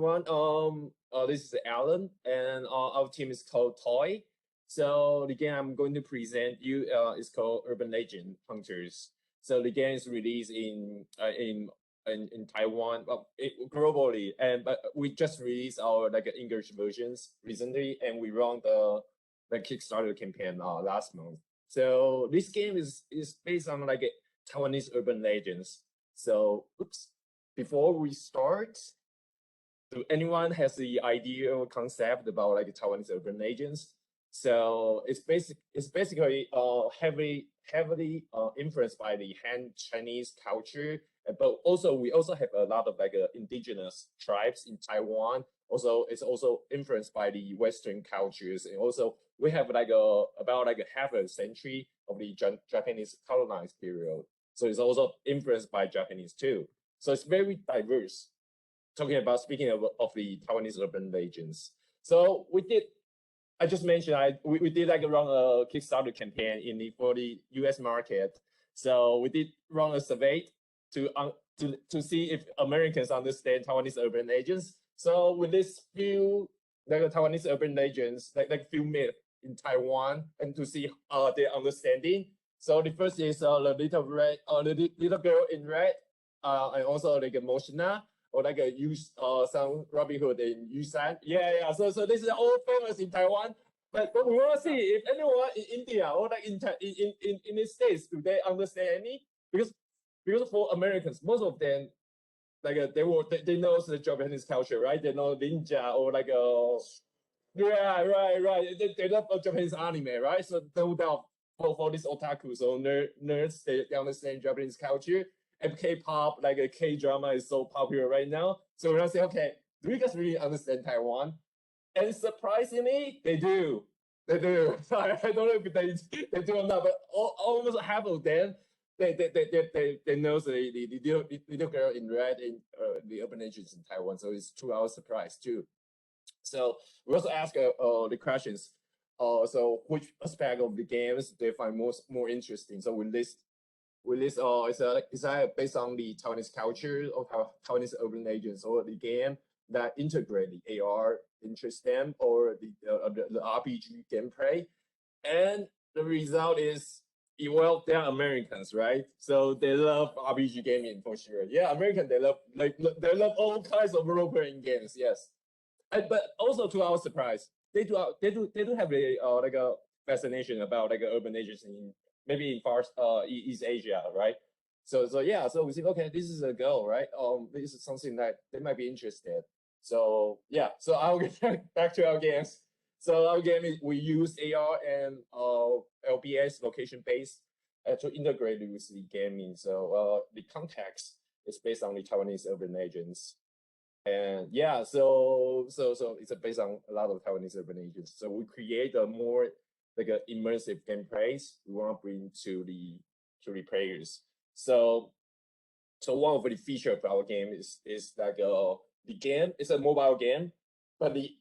everyone. This is Alan, and our team is called Toii. So the game I'm going to present you is called Urban Legend Hunters. So the game is released in Taiwan, globally, but we just released our English versions recently, and we run the Kickstarter campaign last month. So this game is based on Taiwanese urban legends. So, before we start, do anyone has the idea or concept about Taiwanese urban legends? So it's basically heavily influenced by the Han Chinese culture, but we also have a lot of indigenous tribes in Taiwan. Also, it's also influenced by the Western cultures, and also we have about half a century of the Japanese colonized period. So it's also influenced by Japanese too. So it's very diverse. Speaking of the Taiwanese urban legends. So I just mentioned we did run a Kickstarter campaign for the US market. So we did run a survey to see if Americans understand Taiwanese urban legends. So with this few Taiwanese urban legends, few myths in Taiwan, and to see their understanding. So the first is the little girl in red, and also emotional, or some Robin Hood in Yusan. Yeah. So this is all famous in Taiwan. But we want to see if anyone in India or in the States, do they understand any? Because for Americans, most of them they know the Japanese culture, right? They know ninja or yeah, right. They love Japanese anime, right? So no doubt for this otaku, so nerds, they understand Japanese culture. And K-pop, K-drama is so popular right now. So we're gonna say, okay, do you guys really understand Taiwan? And surprisingly, they do. So I don't know if they do or not, but almost half of them, they know the little girl in red in the urban legends in Taiwan. So it's to our surprise too. So we also ask the questions. So which aspect of the games they find more interesting? So we list is that based on the Taiwanese culture of Taiwanese urban legends, or the game that integrate the AR interest them, or the RPG gameplay? And the result is, well, they're Americans, right? So they love RPG gaming for sure. Yeah, American, they love all kinds of role-playing games. Yes, but also to our surprise, they do have a fascination about urban legends in maybe in far East Asia, right? So we think, okay, this is a goal, right? This is something that they might be interested. So yeah, so I'll get back to our games. So our game we use AR and LBS location based to integrate with the gaming. So the context is based on the Taiwanese urban legends. And yeah, so it's based on a lot of Taiwanese urban legends. So we create a more immersive gameplays we want to bring to the players. So one of the features of our game is the game is a mobile game, but the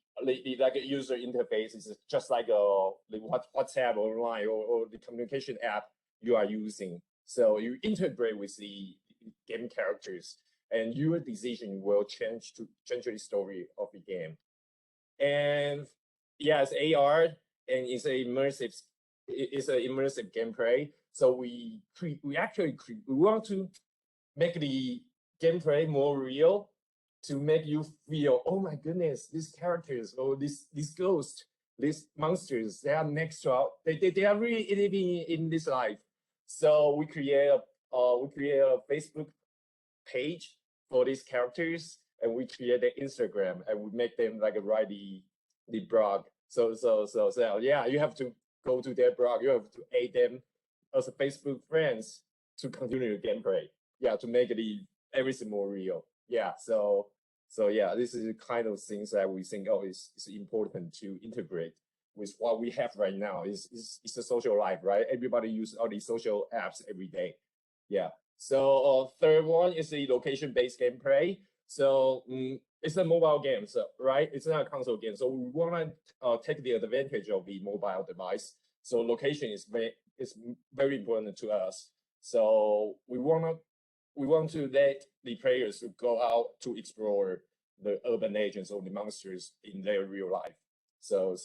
user interface is just like WhatsApp or Line or the communication app you are using. So you integrate with the game characters, and your decision will change the story of the game. And yeah, it's AR, and it's an immersive gameplay. So we want to make the gameplay more real, to make you feel, oh my goodness, these characters or these ghosts, these monsters, they are next to they are really living in this life. So we create a Facebook page for these characters, and we create the Instagram, and we make them write the blog. So yeah, you have to go to their blog. You have to add them as a Facebook friends to continue the gameplay. Yeah, to make everything more real. Yeah, so yeah, this is the kind of things that we think is important to integrate with what we have right now. It's a social life, right? Everybody uses all these social apps every day. Yeah. So third one is the location-based gameplay. So it's a mobile game, so right? It's not a console game. So we want to take the advantage of the mobile device. So location is very important to us. So we want to let the players go out to explore the urban legends or the monsters in their real life. So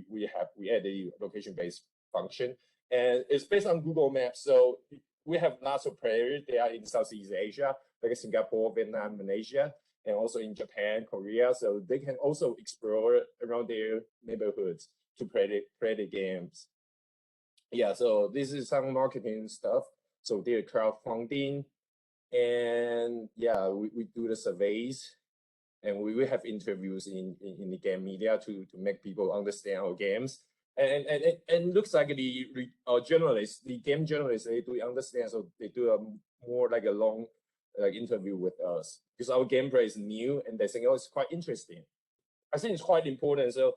we add the location-based function, and it's based on Google Maps. So we have lots of players. They are in Southeast Asia, like Singapore, Vietnam, Malaysia, and also in Japan, Korea. So they can also explore around their neighborhoods to play the games. Yeah, so this is some marketing stuff. So they're crowdfunding, and yeah, we do the surveys, and we have interviews in the game media to make people understand our games. And looks like the journalists, the game journalists, they do understand, so they do a more like a long interview with us because our gameplay is new, and they think, oh, it's quite interesting. I think it's quite important. So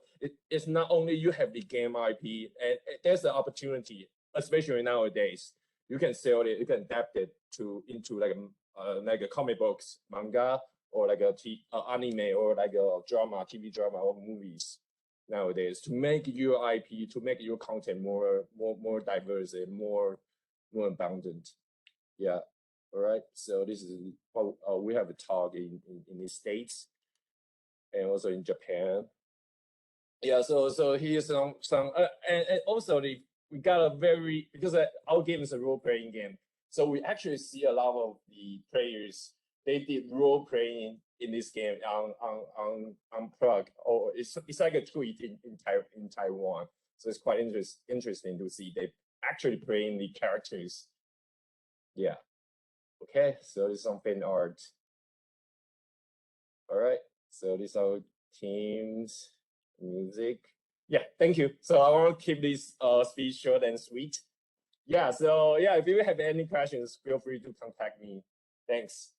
it's not only you have the game IP, and there's the opportunity, especially nowadays. You can sell it, you can adapt it into like a comic books, manga, or like a anime, or like a drama, TV drama, or movies nowadays, to make your IP, to make your content more diverse and more abundant. Yeah. All right. So this is we have a talk in the States and also in Japan. Yeah. So here's some and also we got a because our game is a role-playing game. So we actually see a lot of the players, they did role-playing in this game on Plug, or it's like a tweet in Taiwan. So it's quite interesting to see they actually playing the characters. Yeah. Okay, so this is some fan art. All right, so these are teams, music. Yeah, thank you. So I want to keep this speech short and sweet. Yeah, so yeah, if you have any questions, feel free to contact me. Thanks.